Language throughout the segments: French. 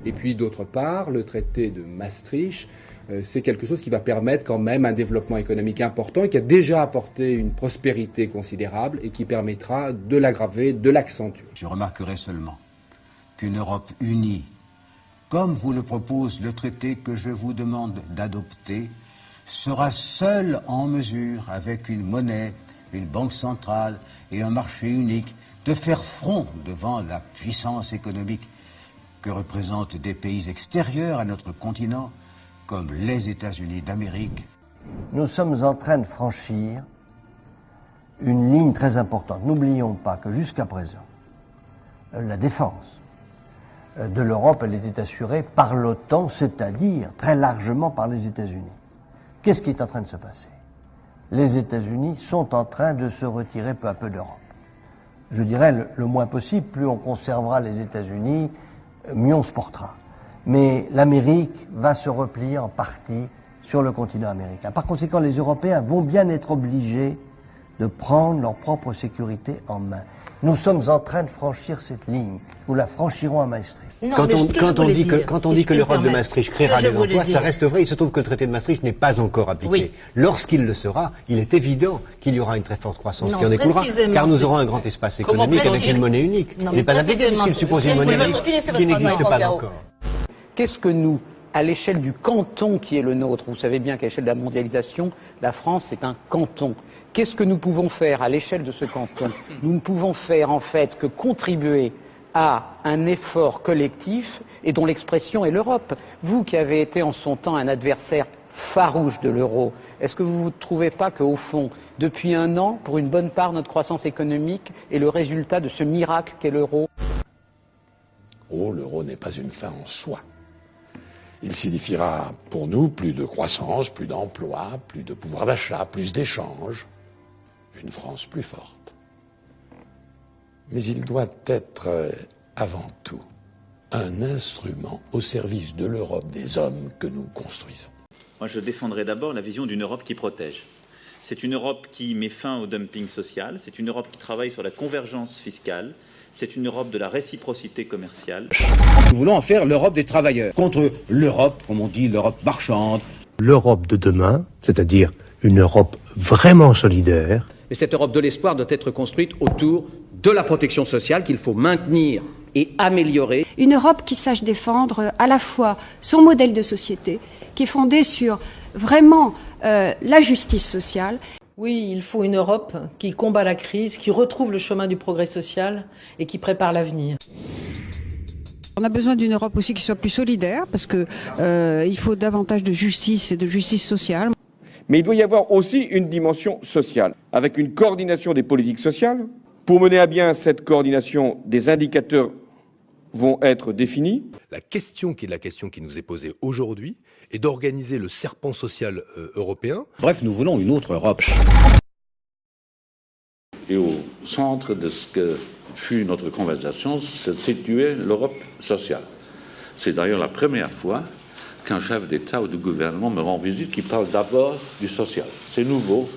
Et puis d'autre part, le traité de Maastricht, c'est quelque chose qui va permettre quand même un développement économique important et qui a déjà apporté une prospérité considérable et qui permettra de l'aggraver, de l'accentuer. Je remarquerai seulement qu'une Europe unie, comme vous le propose le traité que je vous demande d'adopter, sera seule en mesure, avec une monnaie, une banque centrale et un marché unique, de faire front devant la puissance économique que représentent des pays extérieurs à notre continent, comme les États-Unis d'Amérique. Nous sommes en train de franchir une ligne très importante. N'oublions pas que jusqu'à présent, la défense de l'Europe, elle était assurée par l'OTAN, c'est-à-dire très largement par les États-Unis. Qu'est-ce qui est en train de se passer? Les États-Unis sont en train de se retirer peu à peu d'Europe. Je dirais le moins possible, plus on conservera les États-Unis, mieux on se portera. Mais l'Amérique va se replier en partie sur le continent américain. Par conséquent, les Européens vont bien être obligés de prendre leur propre sécurité en main. Nous sommes en train de franchir cette ligne. Nous la franchirons à Maastricht. Non, quand on dit que l'Europe de Maastricht créera des emplois, ça reste vrai. Il se trouve que le traité de Maastricht n'est pas encore appliqué. Oui. Lorsqu'il le sera, il est évident qu'il y aura une très forte croissance qui en découlera, car nous aurons un grand espace économique avec une monnaie unique. Il n'est pas appliqué puisqu'il suppose une monnaie unique qui n'existe pas encore. Qu'est-ce que nous, à l'échelle du canton qui est le nôtre, vous savez bien qu'à l'échelle de la mondialisation, la France c'est un canton. Qu'est-ce que nous pouvons faire à l'échelle de ce canton? Nous ne pouvons faire en fait que contribuer à un effort collectif et dont l'expression est l'Europe. Vous qui avez été en son temps un adversaire farouche de l'euro, est-ce que vous ne trouvez pas qu'au fond, depuis un an, pour une bonne part, notre croissance économique est le résultat de ce miracle qu'est l'euro? Oh, l'euro n'est pas une fin en soi. Il signifiera pour nous plus de croissance, plus d'emplois, plus de pouvoir d'achat, plus d'échanges, une France plus forte. Mais il doit être avant tout un instrument au service de l'Europe des hommes que nous construisons. Moi, je défendrai d'abord la vision d'une Europe qui protège. C'est une Europe qui met fin au dumping social, c'est une Europe qui travaille sur la convergence fiscale, c'est une Europe de la réciprocité commerciale. Nous voulons en faire l'Europe des travailleurs, contre l'Europe, comme on dit, l'Europe marchande. L'Europe de demain, c'est-à-dire une Europe vraiment solidaire. Mais cette Europe de l'espoir doit être construite autour de la protection sociale qu'il faut maintenir et améliorer. Une Europe qui sache défendre à la fois son modèle de société, qui est fondé sur vraiment la justice sociale. Oui, il faut une Europe qui combat la crise, qui retrouve le chemin du progrès social et qui prépare l'avenir. On a besoin d'une Europe aussi qui soit plus solidaire, parce que il faut davantage de justice et de justice sociale. Mais il doit y avoir aussi une dimension sociale, avec une coordination des politiques sociales. Pour mener à bien cette coordination, des indicateurs vont être définis. La question qui nous est posée aujourd'hui est d'organiser le serpent social européen. Bref, nous voulons une autre Europe. Et au centre de ce que fut notre conversation, se situait l'Europe sociale. C'est d'ailleurs la première fois qu'un chef d'État ou de gouvernement me rend visite qui parle d'abord du social. C'est nouveau.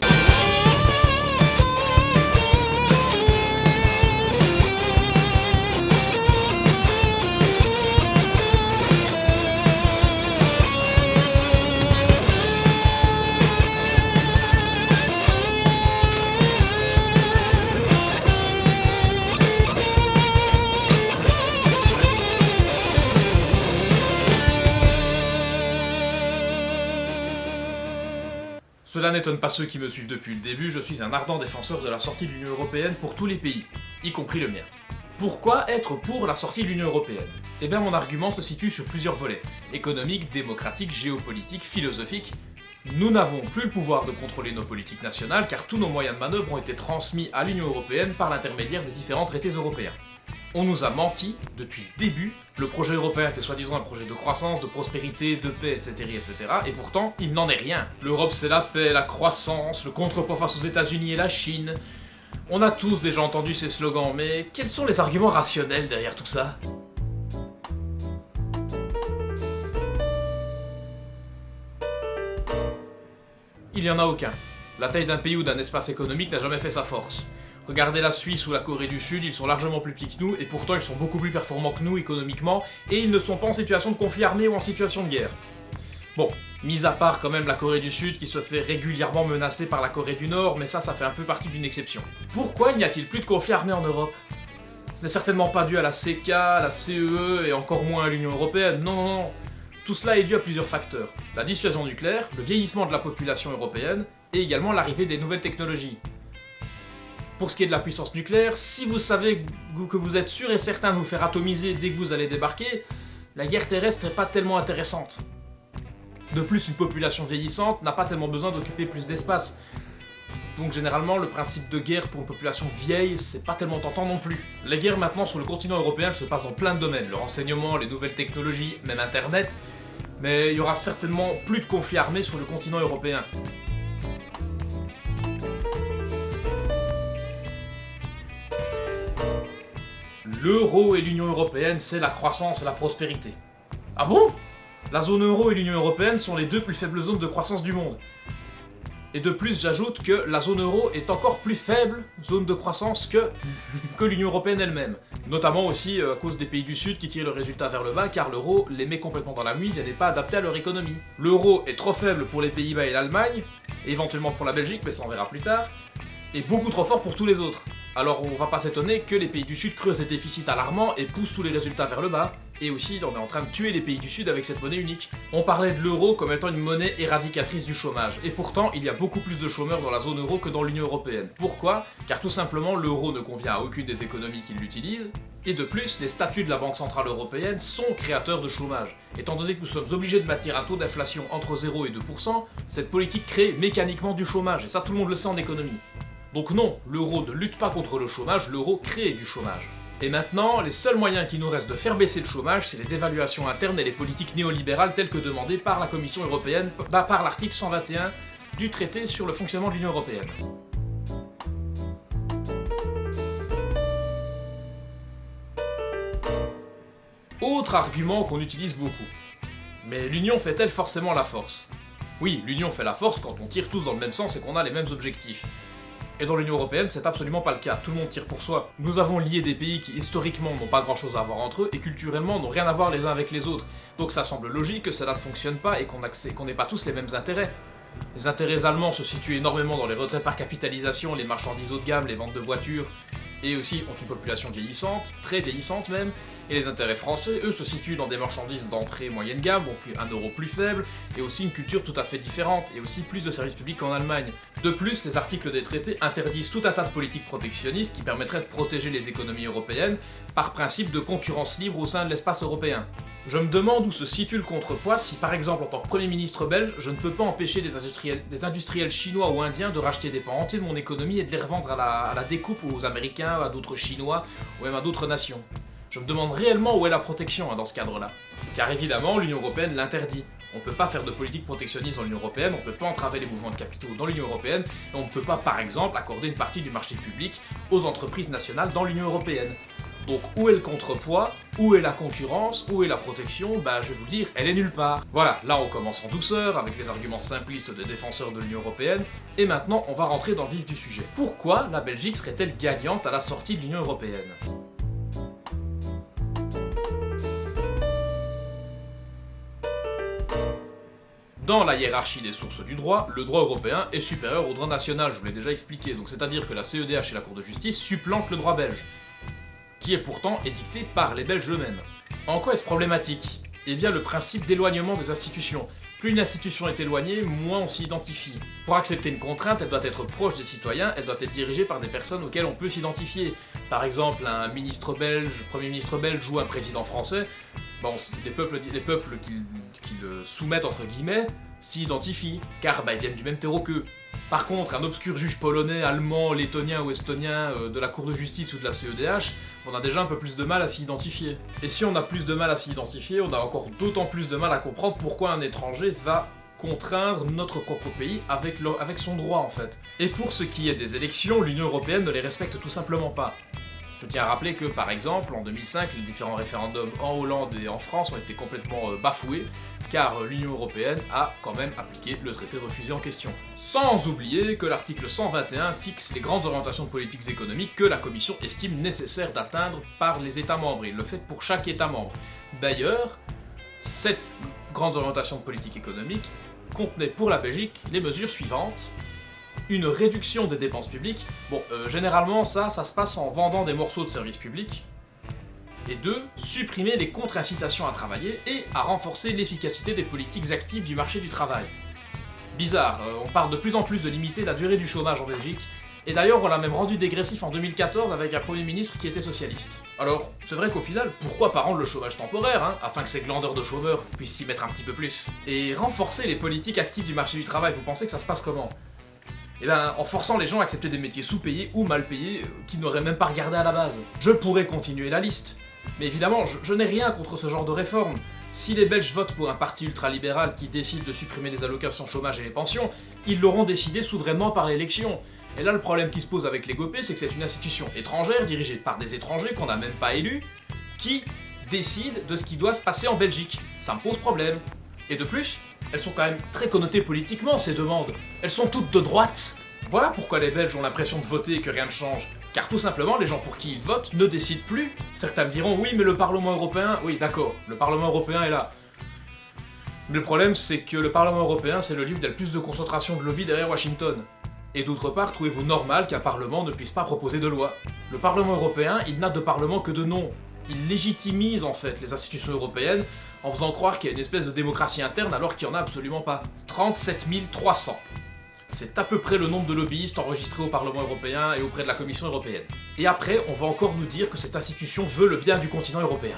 Cela n'étonne pas ceux qui me suivent depuis le début, je suis un ardent défenseur de la sortie de l'Union Européenne pour tous les pays, y compris le mien. Pourquoi être pour la sortie de l'Union Européenne? Eh bien mon argument se situe sur plusieurs volets, économique, démocratique, géopolitique, philosophique. Nous n'avons plus le pouvoir de contrôler nos politiques nationales car tous nos moyens de manœuvre ont été transmis à l'Union Européenne par l'intermédiaire des différents traités européens. On nous a menti depuis le début, le projet européen était soi-disant un projet de croissance, de prospérité, de paix, etc. et pourtant, il n'en est rien. L'Europe c'est la paix, la croissance, le contrepoids face aux États-Unis et la Chine. On a tous déjà entendu ces slogans, mais quels sont les arguments rationnels derrière tout ça? Il n'y en a aucun. La taille d'un pays ou d'un espace économique n'a jamais fait sa force. Regardez la Suisse ou la Corée du Sud, ils sont largement plus petits que nous, et pourtant ils sont beaucoup plus performants que nous économiquement, et ils ne sont pas en situation de conflit armé ou en situation de guerre. Bon, mis à part quand même la Corée du Sud qui se fait régulièrement menacer par la Corée du Nord, mais ça fait un peu partie d'une exception. Pourquoi n'y a-t-il plus de conflit armé en Europe? Ce n'est certainement pas dû à la CK, à la CEE, et encore moins à l'Union Européenne, non, non, non. Tout cela est dû à plusieurs facteurs. La dissuasion nucléaire, le vieillissement de la population européenne, et également l'arrivée des nouvelles technologies. Pour ce qui est de la puissance nucléaire, si vous savez que vous êtes sûr et certain de vous faire atomiser dès que vous allez débarquer, la guerre terrestre n'est pas tellement intéressante. De plus, une population vieillissante n'a pas tellement besoin d'occuper plus d'espace. Donc généralement, le principe de guerre pour une population vieille, c'est pas tellement tentant non plus. Les guerres maintenant sur le continent européen se passent dans plein de domaines, le renseignement, les nouvelles technologies, même Internet, mais il y aura certainement plus de conflits armés sur le continent européen. L'euro et l'Union Européenne, c'est la croissance et la prospérité. Ah bon? La zone euro et l'Union Européenne sont les deux plus faibles zones de croissance du monde. Et de plus, j'ajoute que la zone euro est encore plus faible zone de croissance que l'Union Européenne elle-même. Notamment aussi à cause des pays du Sud qui tirent le résultat vers le bas, car l'euro les met complètement dans la mise et n'est pas adapté à leur économie. L'euro est trop faible pour les Pays-Bas et l'Allemagne, éventuellement pour la Belgique, mais ça on verra plus tard, et beaucoup trop fort pour tous les autres. Alors on va pas s'étonner que les pays du Sud creusent des déficits alarmants et poussent tous les résultats vers le bas, et aussi on est en train de tuer les pays du Sud avec cette monnaie unique. On parlait de l'euro comme étant une monnaie éradicatrice du chômage, et pourtant il y a beaucoup plus de chômeurs dans la zone euro que dans l'Union Européenne. Pourquoi? Car tout simplement l'euro ne convient à aucune des économies qui l'utilisent, et de plus les statuts de la Banque Centrale Européenne sont créateurs de chômage. Étant donné que nous sommes obligés de maintenir un taux d'inflation entre 0 et 2%, cette politique crée mécaniquement du chômage, et ça tout le monde le sait en économie. Donc non, l'euro ne lutte pas contre le chômage, l'euro crée du chômage. Et maintenant, les seuls moyens qui nous restent de faire baisser le chômage, c'est les dévaluations internes et les politiques néolibérales telles que demandées par la Commission européenne, par l'article 121 du traité sur le fonctionnement de l'Union européenne. Autre argument qu'on utilise beaucoup. Mais l'Union fait-elle forcément la force? Oui, l'Union fait la force quand on tire tous dans le même sens et qu'on a les mêmes objectifs. Et dans l'Union Européenne, c'est absolument pas le cas, tout le monde tire pour soi. Nous avons lié des pays qui historiquement n'ont pas grand chose à voir entre eux et culturellement n'ont rien à voir les uns avec les autres. Donc ça semble logique que cela ne fonctionne pas et qu'on n'ait pas tous les mêmes intérêts. Les intérêts allemands se situent énormément dans les retraits par capitalisation, les marchandises haut de gamme, les ventes de voitures, et aussi ont une population vieillissante, très vieillissante même, et les intérêts français, eux, se situent dans des marchandises d'entrée moyenne gamme, donc un euro plus faible, et aussi une culture tout à fait différente, et aussi plus de services publics qu'en Allemagne. De plus, les articles des traités interdisent tout un tas de politiques protectionnistes qui permettraient de protéger les économies européennes par principe de concurrence libre au sein de l'espace européen. Je me demande où se situe le contrepoids si par exemple en tant que Premier ministre belge, je ne peux pas empêcher des industriels chinois ou indiens de racheter des pans entiers de mon économie et de les revendre à la découpe aux Américains, à d'autres Chinois, ou même à d'autres nations. Je me demande réellement où est la protection dans ce cadre-là. Car évidemment, l'Union Européenne l'interdit. On ne peut pas faire de politique protectionniste dans l'Union Européenne, on ne peut pas entraver les mouvements de capitaux dans l'Union Européenne, et on ne peut pas, par exemple, accorder une partie du marché public aux entreprises nationales dans l'Union Européenne. Donc où est le contrepoids? Où est la concurrence? Où est la protection? Bah je vais vous le dire, elle est nulle part. Voilà, là on commence en douceur, avec les arguments simplistes des défenseurs de l'Union Européenne, et maintenant on va rentrer dans le vif du sujet. Pourquoi la Belgique serait-elle gagnante à la sortie de l'Union Européenne? Dans la hiérarchie des sources du droit, le droit européen est supérieur au droit national, je vous l'ai déjà expliqué, donc c'est-à-dire que la CEDH et la Cour de justice supplantent le droit belge, qui est pourtant édicté par les Belges eux-mêmes. En quoi est-ce problématique? Eh bien le principe d'éloignement des institutions. Plus une institution est éloignée, moins on s'y identifie. Pour accepter une contrainte, elle doit être proche des citoyens, elle doit être dirigée par des personnes auxquelles on peut s'identifier. Par exemple, un ministre belge, Premier ministre belge ou un président français, bon, les peuples qui le soumettent entre guillemets s'identifient, car ils viennent du même terreau qu'eux. Par contre, un obscur juge polonais, allemand, lettonien ou estonien de la Cour de justice ou de la CEDH, on a déjà un peu plus de mal à s'y identifier. Et si on a plus de mal à s'y identifier, on a encore d'autant plus de mal à comprendre pourquoi un étranger va contraindre notre propre pays avec son droit en fait. Et pour ce qui est des élections, l'Union Européenne ne les respecte tout simplement pas. Je tiens à rappeler que, par exemple, en 2005, les différents référendums en Hollande et en France ont été complètement bafoués, car l'Union européenne a quand même appliqué le traité refusé en question. Sans oublier que l'article 121 fixe les grandes orientations politiques économiques que la Commission estime nécessaire d'atteindre par les États membres, et il le fait pour chaque État membre. D'ailleurs, cette grande orientation de politique économique contenait pour la Belgique les mesures suivantes. Une réduction des dépenses publiques. Bon, généralement, ça se passe en vendant des morceaux de services publics. Et 2. Supprimer les contre-incitations à travailler et à renforcer l'efficacité des politiques actives du marché du travail. Bizarre, on parle de plus en plus de limiter la durée du chômage en Belgique, et d'ailleurs on l'a même rendu dégressif en 2014 avec un Premier ministre qui était socialiste. Alors, c'est vrai qu'au final, pourquoi pas rendre le chômage temporaire, hein, afin que ces glandeurs de chômeurs puissent s'y mettre un petit peu plus. Et renforcer les politiques actives du marché du travail, vous pensez que ça se passe comment ? Eh ben, en forçant les gens à accepter des métiers sous-payés ou mal payés qu'ils n'auraient même pas regardé à la base. Je pourrais continuer la liste, mais évidemment, je n'ai rien contre ce genre de réforme. Si les Belges votent pour un parti ultralibéral qui décide de supprimer les allocations chômage et les pensions, ils l'auront décidé souverainement par l'élection. Et là, le problème qui se pose avec les GOPÉ, c'est que c'est une institution étrangère, dirigée par des étrangers qu'on n'a même pas élus, qui décide de ce qui doit se passer en Belgique. Ça me pose problème. Et de plus, elles sont quand même très connotées politiquement, ces demandes. Elles sont toutes de droite. Voilà pourquoi les Belges ont l'impression de voter et que rien ne change. Car tout simplement, les gens pour qui ils votent ne décident plus. Certains me diront, oui, mais le Parlement européen... Oui, d'accord, le Parlement européen est là. Mais le problème, c'est que le Parlement européen, c'est le lieu où il y a le plus de concentration de lobby derrière Washington. Et d'autre part, trouvez-vous normal qu'un Parlement ne puisse pas proposer de loi? Le Parlement européen, il n'a de Parlement que de nom. Il légitimise en fait les institutions européennes en faisant croire qu'il y a une espèce de démocratie interne alors qu'il n'y en a absolument pas. 37 300. C'est à peu près le nombre de lobbyistes enregistrés au Parlement européen et auprès de la Commission européenne. Et après, on va encore nous dire que cette institution veut le bien du continent européen.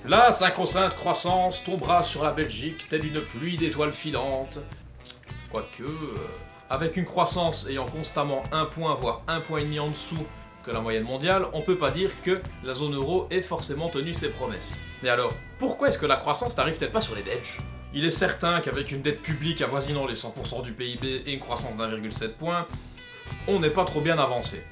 La sacro-sainte croissance tombera sur la Belgique telle une pluie d'étoiles filantes. Quoique, avec une croissance ayant constamment 1 point, voire 1,5 point en dessous que la moyenne mondiale, on peut pas dire que la zone euro ait forcément tenu ses promesses. Mais alors, pourquoi est-ce que la croissance n'arrive peut-être pas sur les Belges? Il est certain qu'avec une dette publique avoisinant les 100% du PIB et une croissance d'1,7 point, on n'est pas trop bien avancé.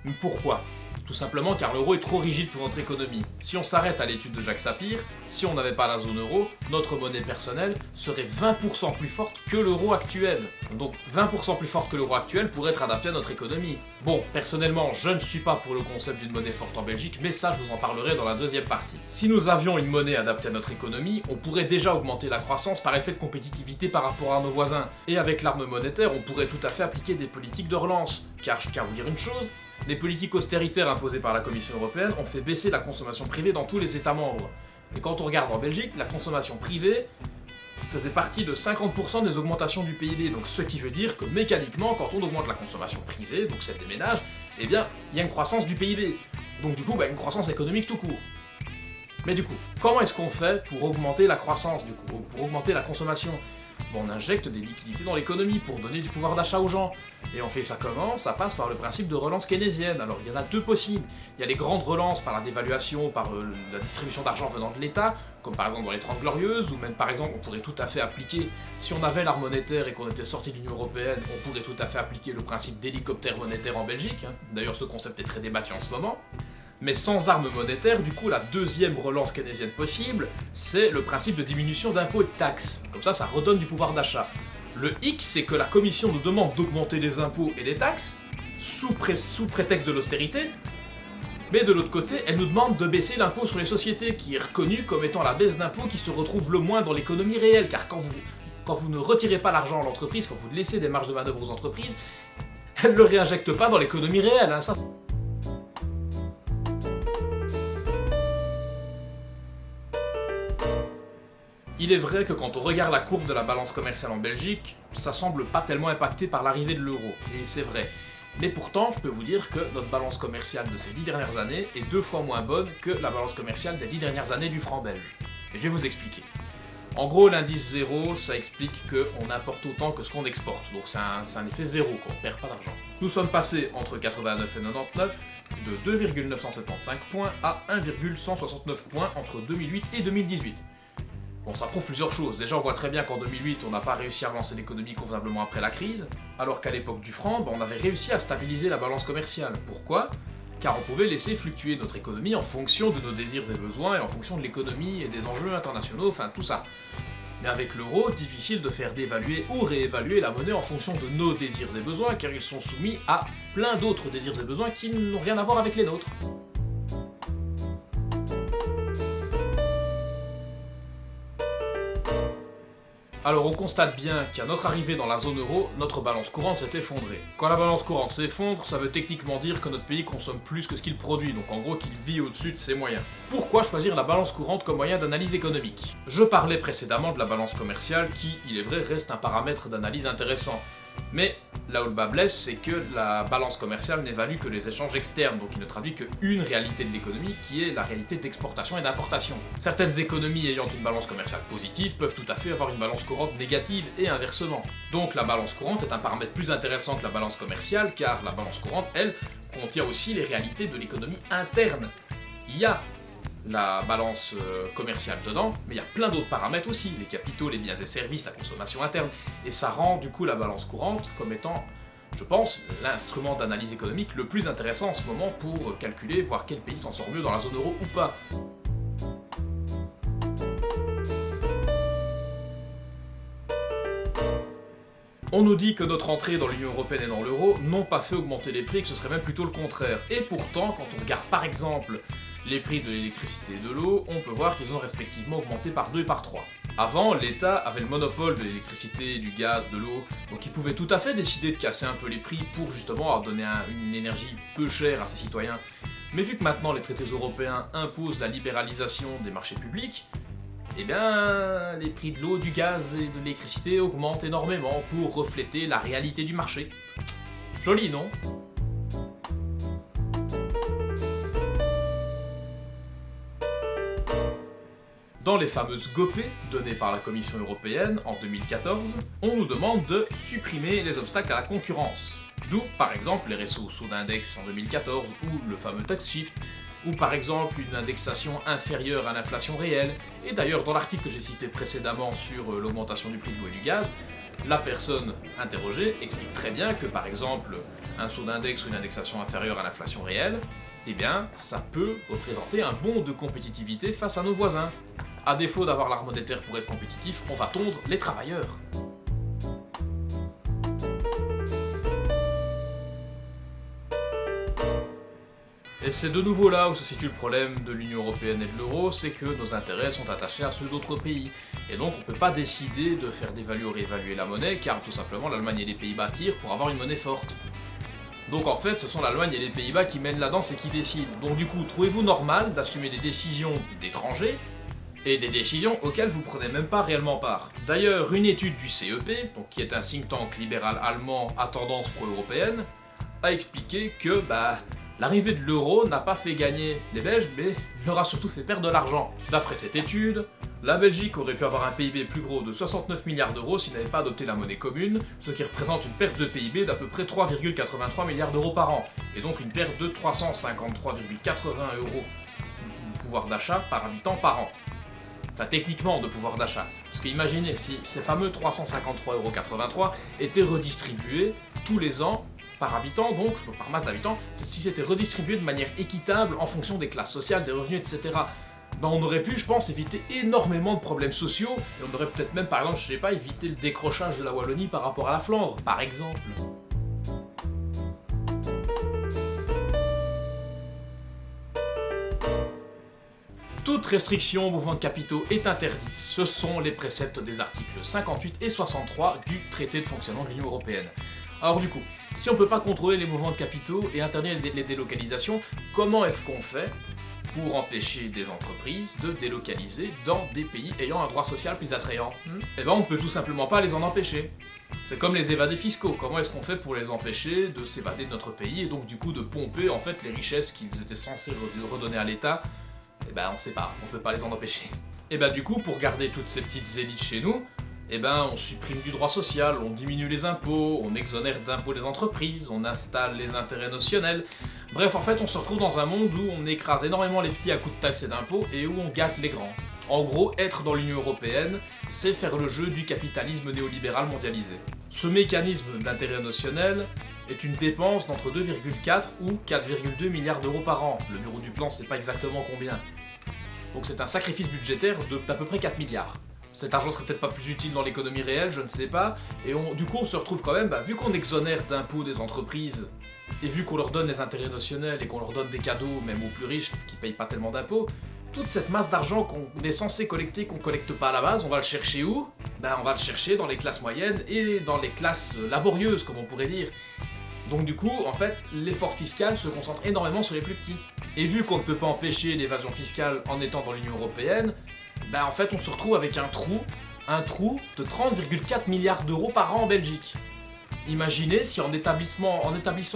Mais pourquoi? Tout simplement car l'euro est trop rigide pour notre économie. Si on s'arrête à l'étude de Jacques Sapir, si on n'avait pas la zone euro, notre monnaie personnelle serait 20% plus forte que l'euro actuel. Donc 20% plus forte que l'euro actuel pour être adapté à notre économie. Bon, personnellement, je ne suis pas pour le concept d'une monnaie forte en Belgique, mais ça je vous en parlerai dans la deuxième partie. Si nous avions une monnaie adaptée à notre économie, on pourrait déjà augmenter la croissance par effet de compétitivité par rapport à nos voisins. Et avec l'arme monétaire, on pourrait tout à fait appliquer des politiques de relance. Car je tiens à vous dire une chose, les politiques austéritaires imposées par la Commission européenne ont fait baisser la consommation privée dans tous les États membres. Et quand on regarde en Belgique, la consommation privée faisait partie de 50% des augmentations du PIB, donc ce qui veut dire que mécaniquement, quand on augmente la consommation privée, donc celle des ménages, eh bien, il y a une croissance du PIB. Donc du coup, une croissance économique tout court. Mais du coup, comment est-ce qu'on fait pour augmenter la croissance, du coup, pour augmenter la consommation? Bon, on injecte des liquidités dans l'économie pour donner du pouvoir d'achat aux gens. Et on fait ça comment? Ça passe par le principe de relance keynésienne. Alors, il y en a deux possibles. Il y a les grandes relances par la dévaluation, par la distribution d'argent venant de l'État, comme par exemple dans les 30 Glorieuses, ou même par exemple, on pourrait tout à fait appliquer, si on avait l'art monétaire et qu'on était sorti de l'Union Européenne, on pourrait tout à fait appliquer le principe d'hélicoptère monétaire en Belgique. D'ailleurs, ce concept est très débattu en ce moment. Mais sans arme monétaire, du coup, la deuxième relance keynésienne possible, c'est le principe de diminution d'impôts et de taxes. Comme ça redonne du pouvoir d'achat. Le hic, c'est que la Commission nous demande d'augmenter les impôts et les taxes, sous prétexte de l'austérité, mais de l'autre côté, elle nous demande de baisser l'impôt sur les sociétés, qui est reconnu comme étant la baisse d'impôts qui se retrouve le moins dans l'économie réelle, car quand vous ne retirez pas l'argent à l'entreprise, quand vous laissez des marges de manœuvre aux entreprises, elles ne le réinjectent pas dans l'économie réelle, hein, ça... Il est vrai que quand on regarde la courbe de la balance commerciale en Belgique, ça semble pas tellement impacté par l'arrivée de l'euro, et c'est vrai. Mais pourtant, je peux vous dire que notre balance commerciale de ces 10 dernières années est 2 fois moins bonne que la balance commerciale des 10 dernières années du franc belge. Et je vais vous expliquer. En gros, l'indice 0, ça explique qu'on importe autant que ce qu'on exporte, donc c'est un effet zéro, quoi, on perd pas d'argent. Nous sommes passés entre 89 et 99 de 2,975 points à 1,169 points entre 2008 et 2018. Bon, ça prouve plusieurs choses. Déjà, on voit très bien qu'en 2008, on n'a pas réussi à relancer l'économie convenablement après la crise, alors qu'à l'époque du franc, on avait réussi à stabiliser la balance commerciale. Pourquoi ? Car on pouvait laisser fluctuer notre économie en fonction de nos désirs et besoins, et en fonction de l'économie et des enjeux internationaux, enfin tout ça. Mais avec l'euro, difficile de faire dévaluer ou réévaluer la monnaie en fonction de nos désirs et besoins, car ils sont soumis à plein d'autres désirs et besoins qui n'ont rien à voir avec les nôtres. Alors on constate bien qu'à notre arrivée dans la zone euro, notre balance courante s'est effondrée. Quand la balance courante s'effondre, ça veut techniquement dire que notre pays consomme plus que ce qu'il produit, donc en gros qu'il vit au-dessus de ses moyens. Pourquoi choisir la balance courante comme moyen d'analyse économique? Je parlais précédemment de la balance commerciale qui, il est vrai, reste un paramètre d'analyse intéressant. Mais là où le bas blesse, c'est que la balance commerciale n'évalue que les échanges externes, donc il ne traduit qu'une réalité de l'économie qui est la réalité d'exportation et d'importation. Certaines économies ayant une balance commerciale positive peuvent tout à fait avoir une balance courante négative et inversement. Donc la balance courante est un paramètre plus intéressant que la balance commerciale, car la balance courante, elle, contient aussi les réalités de l'économie interne. Il y a la balance commerciale dedans, mais il y a plein d'autres paramètres aussi, les capitaux, les biens et services, la consommation interne, et ça rend du coup la balance courante comme étant, je pense, l'instrument d'analyse économique le plus intéressant en ce moment pour calculer, voir quel pays s'en sort mieux dans la zone euro ou pas. On nous dit que notre entrée dans l'Union Européenne et dans l'euro n'ont pas fait augmenter les prix, que ce serait même plutôt le contraire. Et pourtant, quand on regarde par exemple les prix de l'électricité et de l'eau, on peut voir qu'ils ont respectivement augmenté par 2 et par 3. Avant, l'État avait le monopole de l'électricité, du gaz, de l'eau, donc il pouvait tout à fait décider de casser un peu les prix pour justement donner une énergie peu chère à ses citoyens. Mais vu que maintenant les traités européens imposent la libéralisation des marchés publics, eh bien, les prix de l'eau, du gaz et de l'électricité augmentent énormément pour refléter la réalité du marché. Joli, non ? Dans les fameuses GOPE données par la Commission européenne en 2014, on nous demande de supprimer les obstacles à la concurrence. D'où, par exemple, les réseaux d'index en 2014, ou le fameux tax shift, ou par exemple une indexation inférieure à l'inflation réelle. Et d'ailleurs, dans l'article que j'ai cité précédemment sur l'augmentation du prix de l'eau et du gaz, la personne interrogée explique très bien que par exemple, un saut d'index ou une indexation inférieure à l'inflation réelle, eh bien, ça peut représenter un bond de compétitivité face à nos voisins. À défaut d'avoir l'art monétaire pour être compétitif, on va tondre les travailleurs. Et c'est de nouveau là où se situe le problème de l'Union Européenne et de l'euro, c'est que nos intérêts sont attachés à ceux d'autres pays. Et donc on ne peut pas décider de faire dévaluer ou réévaluer la monnaie, car tout simplement l'Allemagne et les Pays-Bas tirent pour avoir une monnaie forte. Donc en fait, ce sont l'Allemagne et les Pays-Bas qui mènent la danse et qui décident. Donc du coup, trouvez-vous normal d'assumer des décisions d'étrangers, et des décisions auxquelles vous prenez même pas réellement part. D'ailleurs, une étude du CEP, donc qui est un think tank libéral allemand à tendance pro-européenne, a expliqué que l'arrivée de l'euro n'a pas fait gagner les Belges, mais leur a surtout fait perdre de l'argent. D'après cette étude, la Belgique aurait pu avoir un PIB plus gros de 69 milliards d'euros s'il n'avait pas adopté la monnaie commune, ce qui représente une perte de PIB d'à peu près 3,83 milliards d'euros par an, et donc une perte de 353,80 euros de pouvoir d'achat par habitant par an. Enfin, techniquement, de pouvoir d'achat. Parce que imaginez, si ces fameux 353,83 € étaient redistribués tous les ans par habitant, donc par masse d'habitants, si c'était redistribué de manière équitable en fonction des classes sociales, des revenus, etc., on aurait pu, je pense, éviter énormément de problèmes sociaux, et on aurait peut-être même, par exemple, je sais pas, évité le décrochage de la Wallonie par rapport à la Flandre, par exemple. Toute restriction au mouvement de capitaux est interdite. Ce sont les préceptes des articles 58 et 63 du traité de fonctionnement de l'Union Européenne. Alors du coup, si on ne peut pas contrôler les mouvements de capitaux et interdire les délocalisations, comment est-ce qu'on fait pour empêcher des entreprises de délocaliser dans des pays ayant un droit social plus attrayant? Eh ben on ne peut tout simplement pas les en empêcher. C'est comme les évadés fiscaux, comment est-ce qu'on fait pour les empêcher de s'évader de notre pays et donc du coup de pomper en fait les richesses qu'ils étaient censés redonner à l'État? Eh ben on sait pas, on peut pas les en empêcher. Et ben du coup, pour garder toutes ces petites élites chez nous, eh ben on supprime du droit social, on diminue les impôts, on exonère d'impôts les entreprises, on installe les intérêts notionnels. Bref, en fait, on se retrouve dans un monde où on écrase énormément les petits à coups de taxes et d'impôts et où on gâte les grands. En gros, être dans l'Union européenne, c'est faire le jeu du capitalisme néolibéral mondialisé. Ce mécanisme d'intérêt notionnel est une dépense d'entre 2,4 ou 4,2 milliards d'euros par an. Le bureau du plan sait pas exactement combien. Donc c'est un sacrifice budgétaire d'à peu près 4 milliards. Cet argent serait peut-être pas plus utile dans l'économie réelle, je ne sais pas, et du coup on se retrouve quand même, vu qu'on exonère d'impôts des entreprises, et vu qu'on leur donne les intérêts notionnels et qu'on leur donne des cadeaux, même aux plus riches qui payent pas tellement d'impôts, toute cette masse d'argent qu'on est censé collecter, qu'on collecte pas à la base, on va le chercher où? On va le chercher dans les classes moyennes et dans les classes laborieuses, comme on pourrait dire. Donc du coup, en fait, l'effort fiscal se concentre énormément sur les plus petits. Et vu qu'on ne peut pas empêcher l'évasion fiscale en étant dans l'Union européenne, en fait, on se retrouve avec un trou de 30,4 milliards d'euros par an en Belgique. Imaginez si en établissant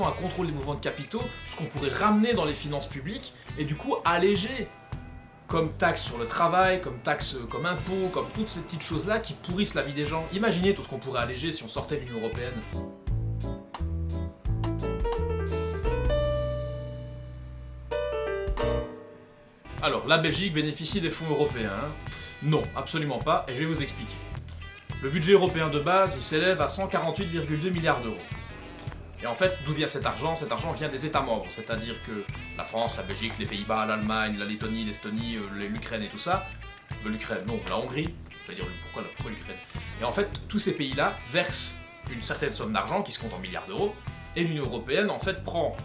un contrôle des mouvements de capitaux, ce qu'on pourrait ramener dans les finances publiques, et du coup alléger, comme taxe sur le travail, comme taxe, comme impôt, comme toutes ces petites choses-là qui pourrissent la vie des gens. Imaginez tout ce qu'on pourrait alléger si on sortait de l'Union européenne. Alors, la Belgique bénéficie des fonds européens, hein? Non, absolument pas, et je vais vous expliquer. Le budget européen de base, il s'élève à 148,2 milliards d'euros. Et en fait, d'où vient cet argent? Cet argent vient des États membres, c'est-à-dire que la France, la Belgique, les Pays-Bas, l'Allemagne, la Lettonie, l'Estonie, l'Ukraine et tout ça, l'Ukraine, non, la Hongrie, je vais dire pourquoi l'Ukraine. Et en fait, tous ces pays-là versent une certaine somme d'argent qui se compte en milliards d'euros, et l'Union européenne, en fait, prend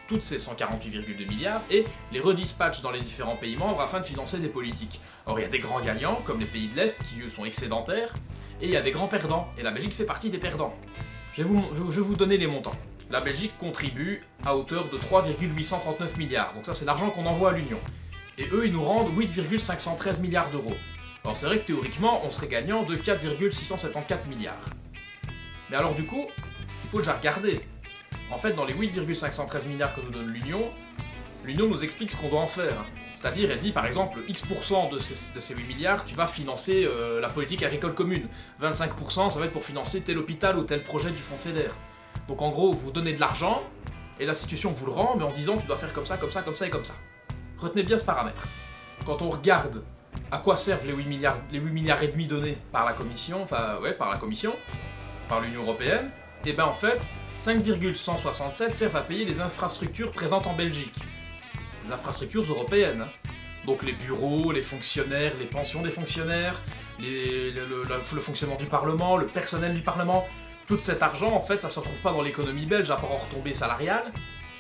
toutes ces 148,2 milliards et les redispatche dans les différents pays membres afin de financer des politiques. Or, il y a des grands gagnants, comme les pays de l'Est, qui eux sont excédentaires, et il y a des grands perdants, et la Belgique fait partie des perdants. Je vais vous donner les montants. La Belgique contribue à hauteur de 3,839 milliards, donc ça c'est l'argent qu'on envoie à l'Union. Et eux, ils nous rendent 8,513 milliards d'euros. Alors c'est vrai que théoriquement, on serait gagnant de 4,674 milliards. Mais alors du coup, il faut déjà regarder. En fait, dans les 8,513 milliards que nous donne l'Union, l'Union nous explique ce qu'on doit en faire. C'est-à-dire, elle dit par exemple, X% de ces 8 milliards, tu vas financer la politique agricole commune. 25%, ça va être pour financer tel hôpital ou tel projet du Fonds FEDER. Donc en gros, vous donnez de l'argent, et l'institution vous le rend, mais en disant tu dois faire comme ça, comme ça, comme ça et comme ça. Retenez bien ce paramètre. Quand on regarde à quoi servent les 8 milliards et demi donnés par la Commission, par l'Union européenne, et ben en fait, 5,167 servent à payer les infrastructures présentes en Belgique. Les infrastructures européennes. Donc les bureaux, les fonctionnaires, les pensions des fonctionnaires, le fonctionnement du Parlement, le personnel du Parlement. Tout cet argent, en fait, ça se retrouve pas dans l'économie belge, à part en retombées salariales.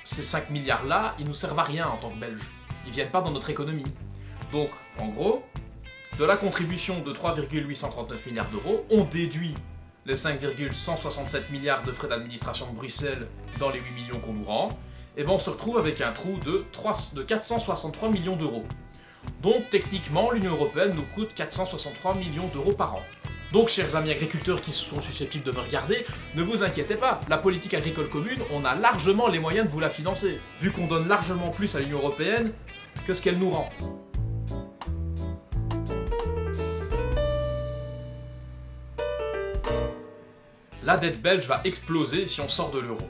Ces 5 milliards-là, ils nous servent à rien en tant que Belges. Ils viennent pas dans notre économie. Donc, en gros, de la contribution de 3,839 milliards d'euros, on déduit les 5,167 milliards de frais d'administration de Bruxelles dans les 8 millions qu'on nous rend, et ben on se retrouve avec un trou de 463 millions d'euros. Donc techniquement, l'Union européenne nous coûte 463 millions d'euros par an. Donc chers amis agriculteurs qui sont susceptibles de me regarder, ne vous inquiétez pas, la politique agricole commune, on a largement les moyens de vous la financer, vu qu'on donne largement plus à l'Union européenne que ce qu'elle nous rend. La dette belge va exploser si on sort de l'euro.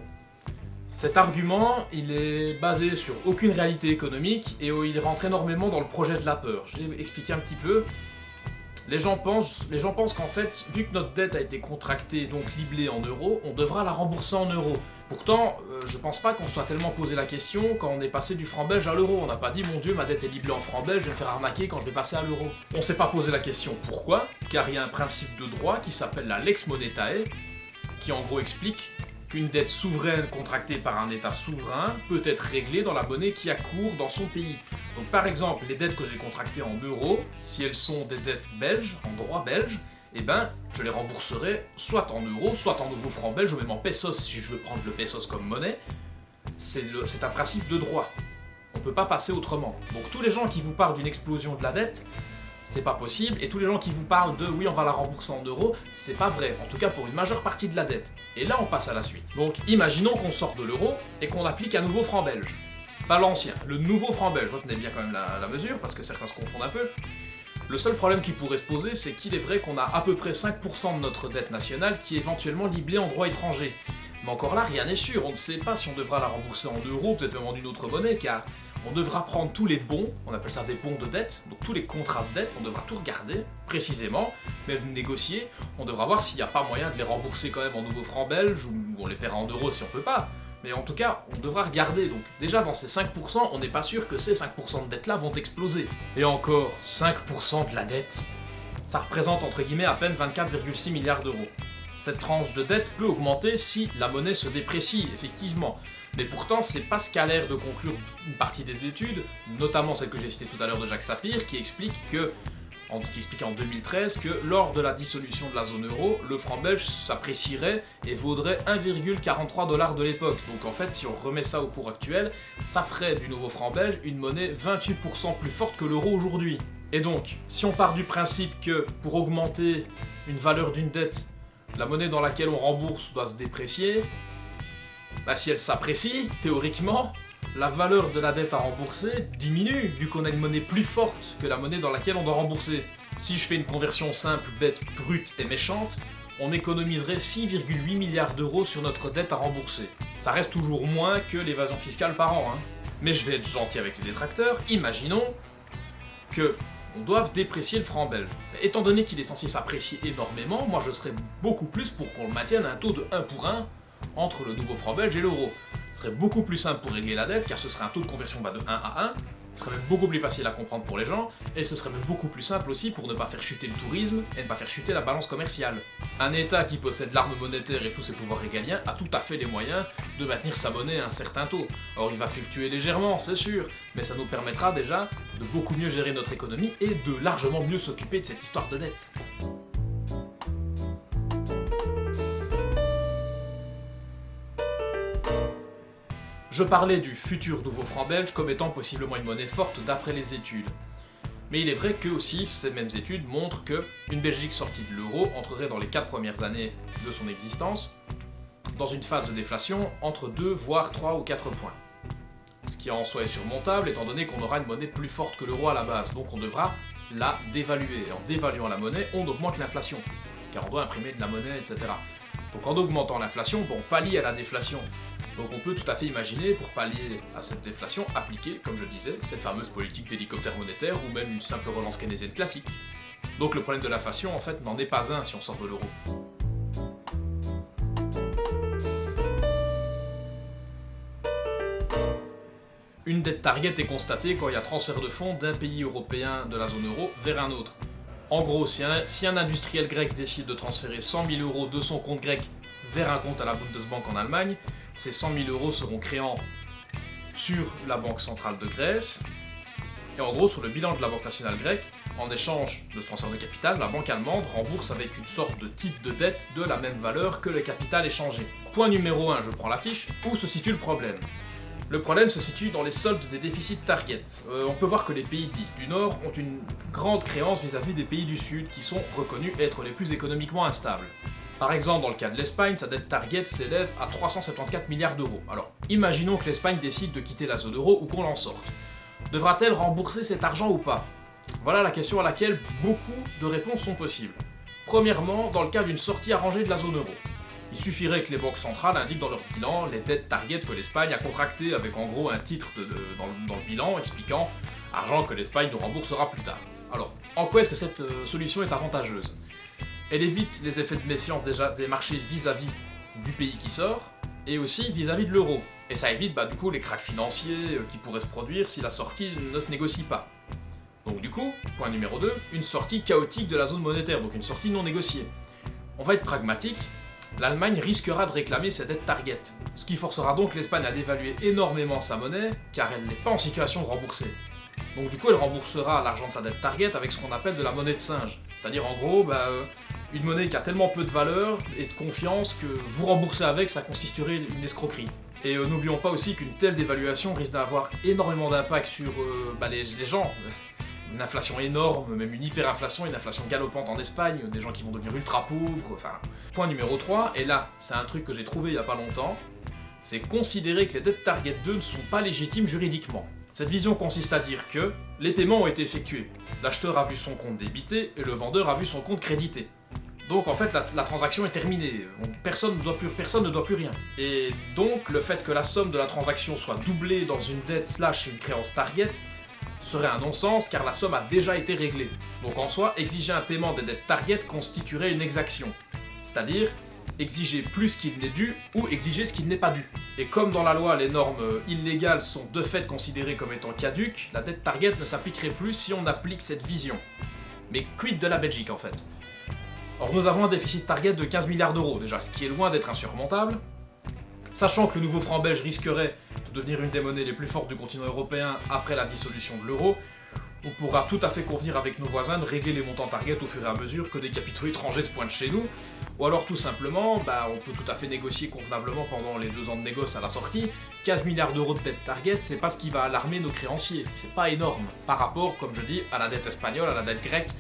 Cet argument, il est basé sur aucune réalité économique et il rentre énormément dans le projet de la peur. Je vais expliquer un petit peu. Les gens pensent qu'en fait, vu que notre dette a été contractée, donc liblée en euros, on devra la rembourser en euros. Pourtant, je pense pas qu'on soit tellement posé la question quand on est passé du franc belge à l'euro. On n'a pas dit, mon Dieu, ma dette est liblée en franc belge, je vais me faire arnaquer quand je vais passer à l'euro. On s'est pas posé la question. Pourquoi? Car il y a un principe de droit qui s'appelle la lex monetae, qui en gros explique qu'une dette souveraine contractée par un État souverain peut être réglée dans la monnaie qui a cours dans son pays. Donc par exemple, les dettes que j'ai contractées en euros, si elles sont des dettes belges, en droit belge, eh ben, je les rembourserai soit en euros, soit en nouveaux francs belges, ou même en pesos si je veux prendre le pesos comme monnaie. C'est un principe de droit. On peut pas passer autrement. Donc tous les gens qui vous parlent d'une explosion de la dette, c'est pas possible, et tous les gens qui vous parlent de « oui, on va la rembourser en euros », c'est pas vrai, en tout cas pour une majeure partie de la dette. Et là, on passe à la suite. Donc, imaginons qu'on sort de l'euro et qu'on applique un nouveau franc belge. Pas l'ancien, le nouveau franc belge. Retenez bien quand même la mesure, parce que certains se confondent un peu. Le seul problème qui pourrait se poser, c'est qu'il est vrai qu'on a à peu près 5% de notre dette nationale qui est éventuellement liblée en droit étranger. Mais encore là, rien n'est sûr, on ne sait pas si on devra la rembourser en euros, peut-être même en une autre monnaie, car on devra prendre tous les bons, on appelle ça des bons de dette, donc tous les contrats de dette, on devra tout regarder précisément, même négocier, on devra voir s'il n'y a pas moyen de les rembourser quand même en nouveaux francs belges, ou on les paiera en euros si on peut pas. Mais en tout cas, on devra regarder, donc déjà dans ces 5%, on n'est pas sûr que ces 5% de dette-là vont exploser. Et encore, 5% de la dette, ça représente entre guillemets à peine 24,6 milliards d'euros. Cette tranche de dette peut augmenter si la monnaie se déprécie, effectivement. Mais pourtant, c'est pas ce qu'a l'air de conclure une partie des études, notamment celle que j'ai citée tout à l'heure de Jacques Sapir, qui expliquait en 2013 que lors de la dissolution de la zone euro, le franc belge s'apprécierait et vaudrait 1,43 $ de l'époque. Donc en fait, si on remet ça au cours actuel, ça ferait du nouveau franc belge une monnaie 28% plus forte que l'euro aujourd'hui. Et donc, si on part du principe que pour augmenter une valeur d'une dette, la monnaie dans laquelle on rembourse doit se déprécier, bah si elle s'apprécie, théoriquement, la valeur de la dette à rembourser diminue, vu qu'on a une monnaie plus forte que la monnaie dans laquelle on doit rembourser. Si je fais une conversion simple, bête, brute et méchante, on économiserait 6,8 milliards d'euros sur notre dette à rembourser. Ça reste toujours moins que l'évasion fiscale par an, hein. Mais je vais être gentil avec les détracteurs, imaginons que on doive déprécier le franc belge. Mais étant donné qu'il est censé s'apprécier énormément, moi je serais beaucoup plus pour qu'on le maintienne à un taux de 1 pour 1 entre le nouveau franc belge et l'euro. Ce serait beaucoup plus simple pour régler la dette, car ce serait un taux de conversion de 1 à 1, ce serait même beaucoup plus facile à comprendre pour les gens, et ce serait même beaucoup plus simple aussi pour ne pas faire chuter le tourisme et ne pas faire chuter la balance commerciale. Un État qui possède l'arme monétaire et tous ses pouvoirs régaliens a tout à fait les moyens de maintenir sa monnaie à un certain taux. Or il va fluctuer légèrement, c'est sûr, mais ça nous permettra déjà de beaucoup mieux gérer notre économie et de largement mieux s'occuper de cette histoire de dette. Je parlais du futur nouveau franc belge comme étant possiblement une monnaie forte d'après les études. Mais il est vrai que aussi ces mêmes études montrent qu'une Belgique sortie de l'euro entrerait dans les 4 premières années de son existence dans une phase de déflation entre 2 voire 3 ou 4 points. Ce qui en soi est surmontable étant donné qu'on aura une monnaie plus forte que l'euro à la base, donc on devra la dévaluer. Et en dévaluant la monnaie, on augmente l'inflation, car on doit imprimer de la monnaie, etc. Donc en augmentant l'inflation, on pallie à la déflation. Donc on peut tout à fait imaginer, pour pallier à cette déflation, appliquer, comme je disais, cette fameuse politique d'hélicoptère monétaire ou même une simple relance keynésienne classique. Donc le problème de l'inflation, en fait, n'en est pas un si on sort de l'euro. Une dette target est constatée quand il y a transfert de fonds d'un pays européen de la zone euro vers un autre. En gros, si un industriel grec décide de transférer 100 000 € de son compte grec vers un compte à la Bundesbank en Allemagne, ces 100 000 € seront créants sur la Banque centrale de Grèce, et en gros sur le bilan de la Banque nationale grecque, en échange de ce transfert de capital, la banque allemande rembourse avec une sorte de titre de dette de la même valeur que le capital échangé. Point numéro 1, je prends la fiche, où se situe le problème ? Le problème se situe dans les soldes des déficits target. On peut voir que les pays dits du Nord ont une grande créance vis-à-vis des pays du Sud, qui sont reconnus être les plus économiquement instables. Par exemple, dans le cas de l'Espagne, sa dette target s'élève à 374 milliards d'euros. Alors, imaginons que l'Espagne décide de quitter la zone euro ou qu'on l'en sorte. Devra-t-elle rembourser cet argent ou pas ? Voilà la question à laquelle beaucoup de réponses sont possibles. Premièrement, dans le cas d'une sortie arrangée de la zone euro. Il suffirait que les banques centrales indiquent dans leur bilan les dettes target que l'Espagne a contractées avec en gros un titre dans le bilan expliquant « argent que l'Espagne nous remboursera plus tard ». Alors, en quoi est-ce que cette solution est avantageuse ? Elle évite les effets de méfiance des marchés vis-à-vis du pays qui sort, et aussi vis-à-vis de l'euro. Et ça évite du coup les cracks financiers qui pourraient se produire si la sortie ne se négocie pas. Donc du coup, point numéro 2, une sortie chaotique de la zone monétaire, donc une sortie non négociée. On va être pragmatique, l'Allemagne risquera de réclamer ses dettes target, ce qui forcera donc l'Espagne à dévaluer énormément sa monnaie, car elle n'est pas en situation de rembourser. Donc du coup, elle remboursera l'argent de sa dette target avec ce qu'on appelle de la monnaie de singe, c'est-à-dire en gros, une monnaie qui a tellement peu de valeur et de confiance que vous rembourser avec, ça constituerait une escroquerie. Et n'oublions pas aussi qu'une telle dévaluation risque d'avoir énormément d'impact sur les gens. Une inflation énorme, même une hyperinflation, une inflation galopante en Espagne, des gens qui vont devenir ultra pauvres, enfin... Point numéro 3, et là, c'est un truc que j'ai trouvé il y a pas longtemps, c'est considérer que les dettes Target 2 ne sont pas légitimes juridiquement. Cette vision consiste à dire que les paiements ont été effectués, l'acheteur a vu son compte débité et le vendeur a vu son compte crédité. Donc en fait la transaction est terminée, personne ne doit plus rien. Et donc le fait que la somme de la transaction soit doublée dans une dette / une créance target serait un non-sens car la somme a déjà été réglée. Donc en soi, exiger un paiement des dettes target constituerait une exaction. C'est-à-dire exiger plus qu'il n'est dû ou exiger ce qu'il n'est pas dû. Et comme dans la loi les normes illégales sont de fait considérées comme étant caduques, la dette target ne s'appliquerait plus si on applique cette vision. Mais quid de la Belgique en fait? Or nous avons un déficit target de 15 milliards d'euros déjà, ce qui est loin d'être insurmontable. Sachant que le nouveau franc belge risquerait de devenir une des monnaies les plus fortes du continent européen après la dissolution de l'euro, on pourra tout à fait convenir avec nos voisins de régler les montants target au fur et à mesure que des capitaux étrangers se pointent chez nous, ou alors tout simplement, on peut tout à fait négocier convenablement pendant les 2 ans de négoce à la sortie. 15 milliards d'euros de dette target, c'est pas ce qui va alarmer nos créanciers, c'est pas énorme, par rapport, comme je dis, à la dette espagnole, à la dette grecque.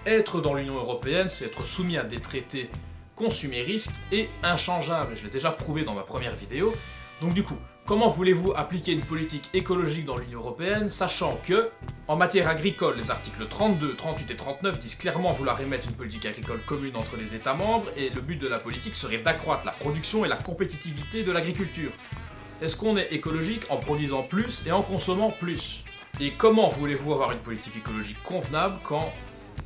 Être dans l'Union Européenne, c'est être soumis à des traités consuméristes et inchangeables. Je l'ai déjà prouvé dans ma première vidéo. Donc du coup, comment voulez-vous appliquer une politique écologique dans l'Union Européenne, sachant que, en matière agricole, les articles 32, 38 et 39 disent clairement vouloir émettre une politique agricole commune entre les États membres, et le but de la politique serait d'accroître la production et la compétitivité de l'agriculture. Est-ce qu'on est écologique en produisant plus et en consommant plus? Et comment voulez-vous avoir une politique écologique convenable quand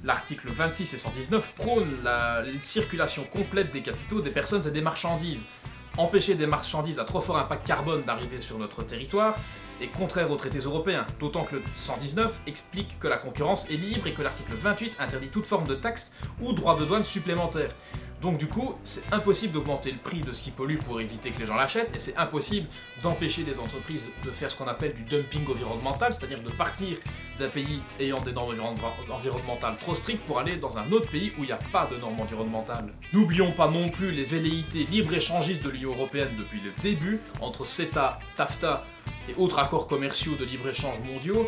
l'article 26 et 119 prône la circulation complète des capitaux, des personnes et des marchandises? Empêcher des marchandises à trop fort impact carbone d'arriver sur notre territoire est contraire aux traités européens, d'autant que le 119 explique que la concurrence est libre et que l'article 28 interdit toute forme de taxe ou droit de douane supplémentaire. Donc du coup, c'est impossible d'augmenter le prix de ce qui pollue pour éviter que les gens l'achètent, et c'est impossible d'empêcher les entreprises de faire ce qu'on appelle du dumping environnemental, c'est-à-dire de partir d'un pays ayant des normes environnementales trop strictes pour aller dans un autre pays où il n'y a pas de normes environnementales. N'oublions pas non plus les velléités libre-échangistes de l'Union Européenne depuis le début, entre CETA, TAFTA et autres accords commerciaux de libre-échange mondiaux.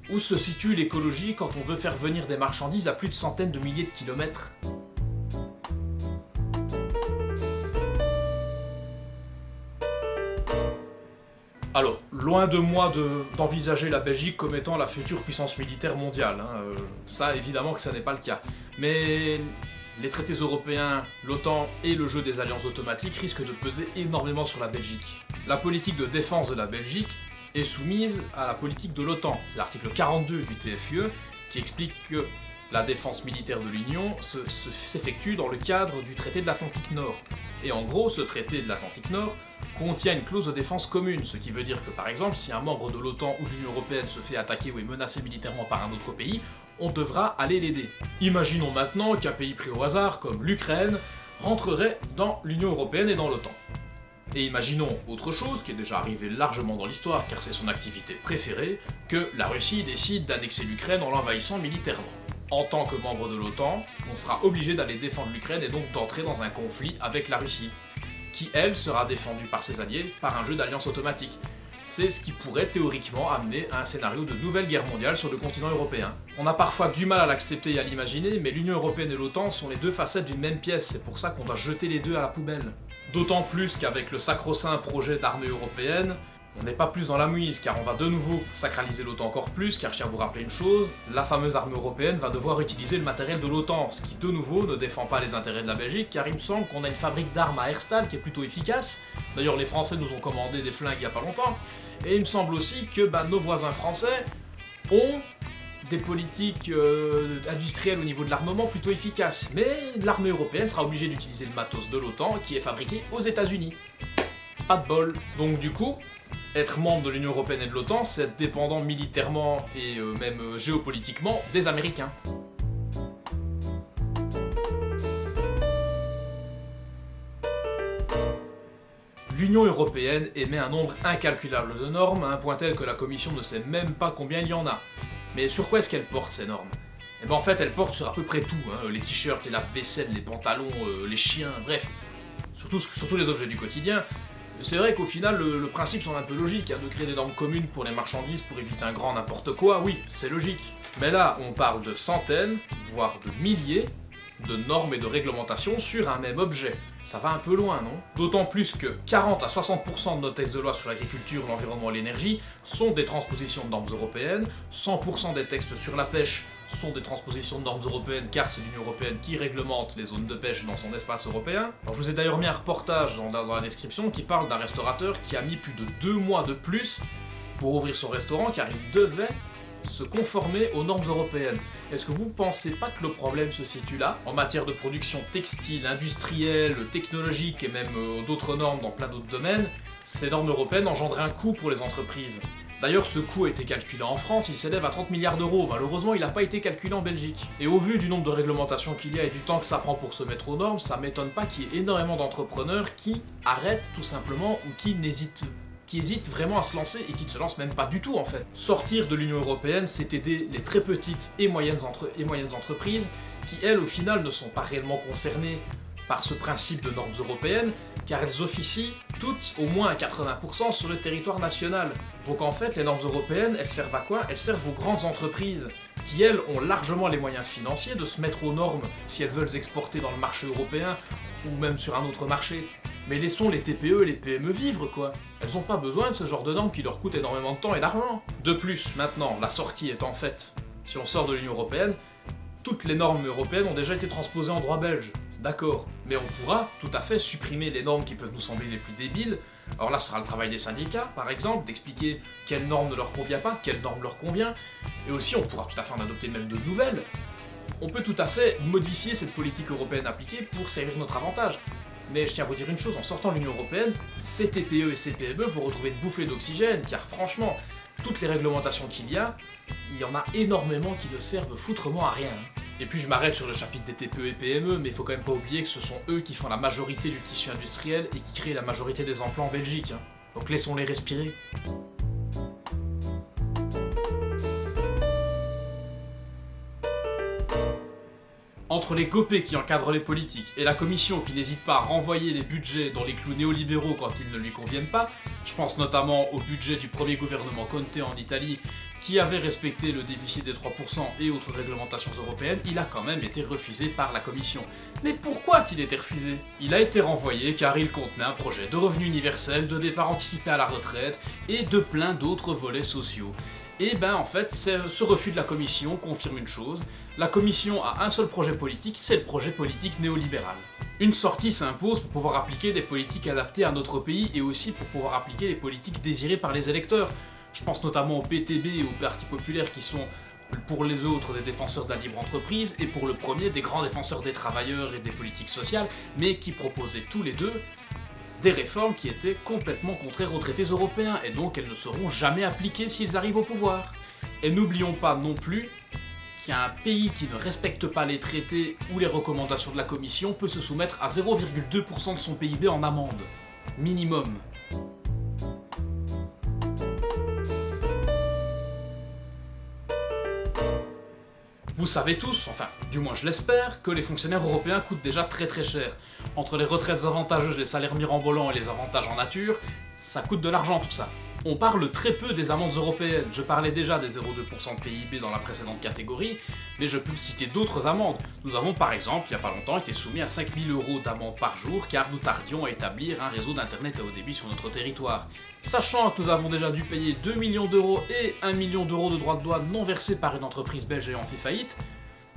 Où se situe l'écologie quand on veut faire venir des marchandises à plus de centaines de milliers de kilomètres ? Alors, loin de moi d'envisager la Belgique comme étant la future puissance militaire mondiale, ça évidemment que ça n'est pas le cas. Mais les traités européens, l'OTAN et le jeu des alliances automatiques risquent de peser énormément sur la Belgique. La politique de défense de la Belgique est soumise à la politique de l'OTAN. C'est l'article 42 du TFUE qui explique que la défense militaire de l'Union s'effectue dans le cadre du traité de l'Atlantique Nord. Et en gros, ce traité de l'Atlantique Nord contient une clause de défense commune, ce qui veut dire que par exemple, si un membre de l'OTAN ou de l'Union Européenne se fait attaquer ou est menacé militairement par un autre pays, on devra aller l'aider. Imaginons maintenant qu'un pays pris au hasard, comme l'Ukraine, rentrerait dans l'Union Européenne et dans l'OTAN. Et imaginons autre chose, qui est déjà arrivé largement dans l'histoire car c'est son activité préférée, que la Russie décide d'annexer l'Ukraine en l'envahissant militairement. En tant que membre de l'OTAN, on sera obligé d'aller défendre l'Ukraine et donc d'entrer dans un conflit avec la Russie, qui elle sera défendue par ses alliés par un jeu d'alliance automatique. C'est ce qui pourrait théoriquement amener à un scénario de nouvelle guerre mondiale sur le continent européen. On a parfois du mal à l'accepter et à l'imaginer, mais l'Union Européenne et l'OTAN sont les deux facettes d'une même pièce, c'est pour ça qu'on doit jeter les deux à la poubelle. D'autant plus qu'avec le sacro-saint projet d'armée européenne, on n'est pas plus dans la mouise, car on va de nouveau sacraliser l'OTAN encore plus, car je tiens à vous rappeler une chose, la fameuse armée européenne va devoir utiliser le matériel de l'OTAN, ce qui de nouveau ne défend pas les intérêts de la Belgique, car il me semble qu'on a une fabrique d'armes à Herstal qui est plutôt efficace. D'ailleurs les Français nous ont commandé des flingues il y a pas longtemps, et il me semble aussi que nos voisins français ont des politiques industrielles au niveau de l'armement plutôt efficaces, mais l'armée européenne sera obligée d'utiliser le matos de l'OTAN qui est fabriqué aux États-Unis. Pas de bol. Donc du coup, être membre de l'Union Européenne et de l'OTAN, c'est être dépendant militairement et même géopolitiquement des Américains. L'Union Européenne émet un nombre incalculable de normes, à un point tel que la Commission ne sait même pas combien il y en a. Mais sur quoi est-ce qu'elle porte ces normes? Eh ben en fait, elle porte sur à peu près tout, les t-shirts, les lave-vaisselle, les pantalons, les chiens, bref, surtout les objets du quotidien. C'est vrai qu'au final, le principe semble un peu logique, de créer des normes communes pour les marchandises pour éviter un grand n'importe quoi, oui, c'est logique. Mais là, on parle de centaines, voire de milliers, de normes et de réglementations sur un même objet. Ça va un peu loin, non? D'autant plus que 40 à 60% de nos textes de loi sur l'agriculture, l'environnement et l'énergie sont des transpositions de normes européennes, 100% des textes sur la pêche sont des transpositions de normes européennes car c'est l'Union européenne qui réglemente les zones de pêche dans son espace européen. Alors je vous ai d'ailleurs mis un reportage dans la description qui parle d'un restaurateur qui a mis plus de 2 mois de plus pour ouvrir son restaurant car il devait se conformer aux normes européennes. Est-ce que vous pensez pas que le problème se situe là, en matière de production textile, industrielle, technologique et même d'autres normes dans plein d'autres domaines? Ces normes européennes engendraient un coût pour les entreprises. D'ailleurs, ce coût a été calculé en France, il s'élève à 30 milliards d'euros. Malheureusement, il n'a pas été calculé en Belgique. Et au vu du nombre de réglementations qu'il y a et du temps que ça prend pour se mettre aux normes, ça m'étonne pas qu'il y ait énormément d'entrepreneurs qui arrêtent tout simplement ou qui hésitent vraiment à se lancer et qui ne se lancent même pas du tout en fait. Sortir de l'Union européenne, c'est aider les très petites et moyennes entreprises qui, elles, au final, ne sont pas réellement concernées par ce principe de normes européennes, car elles officient toutes au moins à 80% sur le territoire national. Donc en fait, les normes européennes, elles servent à quoi? Elles servent aux grandes entreprises, qui elles ont largement les moyens financiers de se mettre aux normes si elles veulent exporter dans le marché européen, ou même sur un autre marché. Mais laissons les TPE et les PME vivre, quoi. Elles n'ont pas besoin de ce genre de normes qui leur coûtent énormément de temps et d'argent. De plus, maintenant, la sortie étant faite, si on sort de l'Union européenne, toutes les normes européennes ont déjà été transposées en droit belge. D'accord, mais on pourra tout à fait supprimer les normes qui peuvent nous sembler les plus débiles. Alors là, ce sera le travail des syndicats, par exemple, d'expliquer quelle norme ne leur convient pas, quelle norme leur convient, et aussi on pourra tout à fait en adopter même de nouvelles. On peut tout à fait modifier cette politique européenne appliquée pour servir notre avantage. Mais je tiens à vous dire une chose, en sortant de l'Union européenne, ces TPE et ces PME vont retrouver une bouffée d'oxygène, car franchement, toutes les réglementations qu'il y en a énormément qui ne servent foutrement à rien. Et puis je m'arrête sur le chapitre des TPE et PME, mais il faut quand même pas oublier que ce sont eux qui font la majorité du tissu industriel et qui créent la majorité des emplois en Belgique. Donc laissons-les respirer. Entre les copés qui encadrent les politiques et la Commission qui n'hésite pas à renvoyer les budgets dans les clous néolibéraux quand ils ne lui conviennent pas, je pense notamment au budget du premier gouvernement Conte en Italie qui avait respecté le déficit des 3% et autres réglementations européennes, il a quand même été refusé par la Commission. Mais pourquoi a-t-il été refusé? Il a été renvoyé car il contenait un projet de revenu universel, de départ anticipé à la retraite et de plein d'autres volets sociaux. Et ben en fait, ce refus de la Commission confirme une chose, la Commission a un seul projet politique, c'est le projet politique néolibéral. Une sortie s'impose pour pouvoir appliquer des politiques adaptées à notre pays et aussi pour pouvoir appliquer les politiques désirées par les électeurs. Je pense notamment au PTB et au Parti populaire qui sont pour les autres des défenseurs de la libre entreprise et pour le premier des grands défenseurs des travailleurs et des politiques sociales, mais qui proposaient tous les deux des réformes qui étaient complètement contraires aux traités européens et donc elles ne seront jamais appliquées s'ils arrivent au pouvoir. Et n'oublions pas non plus qu'il y a un pays qui ne respecte pas les traités ou les recommandations de la Commission peut se soumettre à 0,2% de son PIB en amende. Minimum. Vous savez tous, enfin, du moins je l'espère, que les fonctionnaires européens coûtent déjà très très cher. Entre les retraites avantageuses, les salaires mirobolants et les avantages en nature, ça coûte de l'argent tout ça. On parle très peu des amendes européennes, je parlais déjà des 0,2% de PIB dans la précédente catégorie, mais je peux citer d'autres amendes. Nous avons par exemple, il n'y a pas longtemps, été soumis à 5 000 € d'amende par jour car nous tardions à établir un réseau d'internet à haut débit sur notre territoire. Sachant que nous avons déjà dû payer 2 millions d'euros et 1 million d'euros de droits de douane non versés par une entreprise belge ayant fait faillite,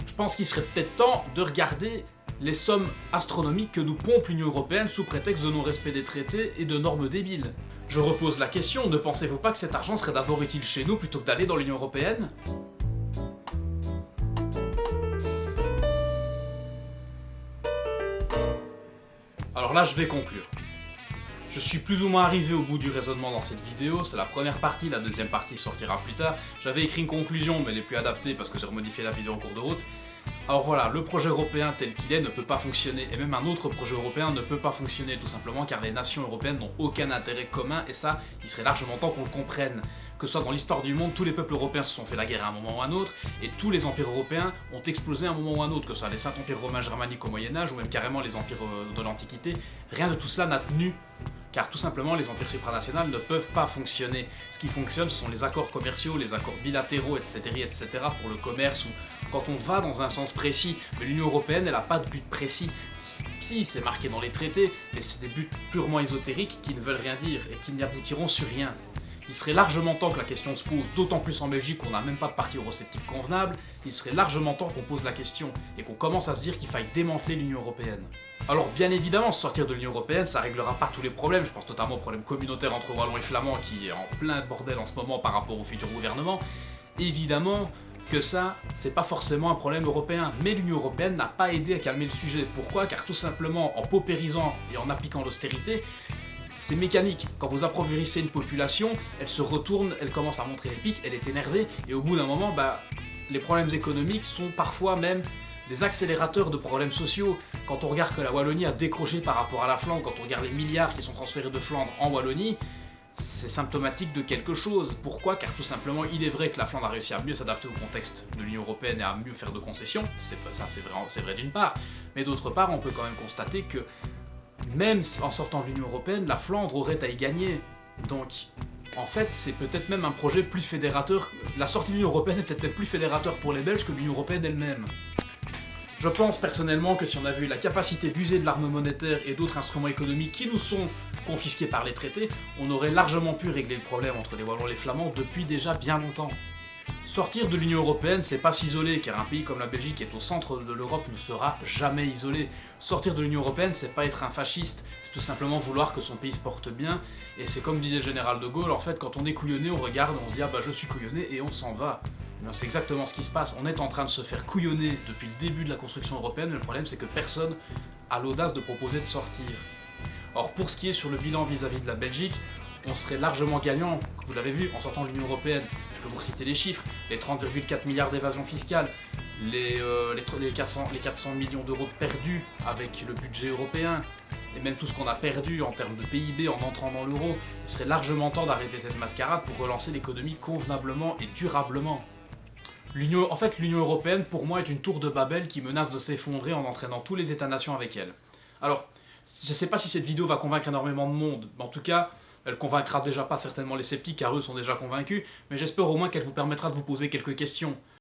je pense qu'il serait peut-être temps de regarder les sommes astronomiques que nous pompe l'Union européenne sous prétexte de non-respect des traités et de normes débiles. Je repose la question, ne pensez-vous pas que cet argent serait d'abord utile chez nous plutôt que d'aller dans l'Union européenne ? Alors là, je vais conclure. Je suis plus ou moins arrivé au bout du raisonnement dans cette vidéo, c'est la première partie, la deuxième partie sortira plus tard. J'avais écrit une conclusion, mais elle est plus adaptée parce que j'ai remodifié la vidéo en cours de route. Alors voilà, le projet européen tel qu'il est ne peut pas fonctionner, et même un autre projet européen ne peut pas fonctionner, tout simplement car les nations européennes n'ont aucun intérêt commun, et ça, il serait largement temps qu'on le comprenne. Que ce soit dans l'histoire du monde, tous les peuples européens se sont fait la guerre à un moment ou à un autre, et tous les empires européens ont explosé à un moment ou à un autre, que ce soit les 5 empires romains germaniques au Moyen-Âge, ou même carrément les empires de l'Antiquité, rien de tout cela n'a tenu. Car tout simplement, les empires supranationaux ne peuvent pas fonctionner. Ce qui fonctionne, ce sont les accords commerciaux, les accords bilatéraux, etc. pour le commerce ou quand on va dans un sens précis. Mais l'Union européenne, elle n'a pas de but précis. Si, c'est marqué dans les traités, mais c'est des buts purement ésotériques qui ne veulent rien dire et qui n'y aboutiront sur rien. Il serait largement temps que la question se pose, d'autant plus en Belgique où on n'a même pas de parti eurosceptique convenable, il serait largement temps qu'on pose la question et qu'on commence à se dire qu'il faille démanteler l'Union européenne. Alors bien évidemment, sortir de l'Union européenne, ça réglera pas tous les problèmes, je pense notamment au problème communautaire entre Wallons et Flamands qui est en plein bordel en ce moment par rapport au futur gouvernement. Évidemment que ça, c'est pas forcément un problème européen, mais l'Union européenne n'a pas aidé à calmer le sujet. Pourquoi? Car tout simplement, en paupérisant et en appliquant l'austérité, c'est mécanique. Quand vous appauvrissez une population, elle se retourne, elle commence à montrer les pics, elle est énervée, et au bout d'un moment, les problèmes économiques sont parfois même des accélérateurs de problèmes sociaux. Quand on regarde que la Wallonie a décroché par rapport à la Flandre, quand on regarde les milliards qui sont transférés de Flandre en Wallonie, c'est symptomatique de quelque chose. Pourquoi? Car tout simplement, il est vrai que la Flandre a réussi à mieux s'adapter au contexte de l'Union européenne et à mieux faire de concessions, c'est vrai d'une part, mais d'autre part, on peut quand même constater que même en sortant de l'Union européenne, la Flandre aurait à y gagner. Donc, en fait, c'est peut-être même un projet plus fédérateur. La sortie de l'Union européenne est peut-être même plus fédérateur pour les Belges que l'Union européenne elle-même. Je pense personnellement que si on avait eu la capacité d'user de l'arme monétaire et d'autres instruments économiques qui nous sont confisqués par les traités, on aurait largement pu régler le problème entre les Wallons et les Flamands depuis déjà bien longtemps. Sortir de l'Union européenne, c'est pas s'isoler, car un pays comme la Belgique qui est au centre de l'Europe ne sera jamais isolé. Sortir de l'Union européenne, c'est pas être un fasciste, c'est tout simplement vouloir que son pays se porte bien, et c'est comme disait le général de Gaulle, en fait, quand on est couillonné, on regarde, on se dit « Ah bah je suis couillonné » et on s'en va. C'est exactement ce qui se passe, on est en train de se faire couillonner depuis le début de la construction européenne, mais le problème c'est que personne a l'audace de proposer de sortir. Or, pour ce qui est sur le bilan vis-à-vis de la Belgique, on serait largement gagnant, vous l'avez vu, en sortant de l'Union européenne. Je peux vous reciter les chiffres, les 30,4 milliards d'évasion fiscale, les 400 millions d'euros perdus avec le budget européen, et même tout ce qu'on a perdu en termes de PIB en entrant dans l'euro. Il serait largement temps d'arrêter cette mascarade pour relancer l'économie convenablement et durablement. En fait, l'Union européenne, pour moi, est une tour de Babel qui menace de s'effondrer en entraînant tous les États-nations avec elle. Alors, je ne sais pas si cette vidéo va convaincre énormément de monde, mais en tout cas, elle convaincra déjà pas certainement les sceptiques car eux sont déjà convaincus, mais j'espère au moins qu'elle vous permettra de vous poser quelques questions.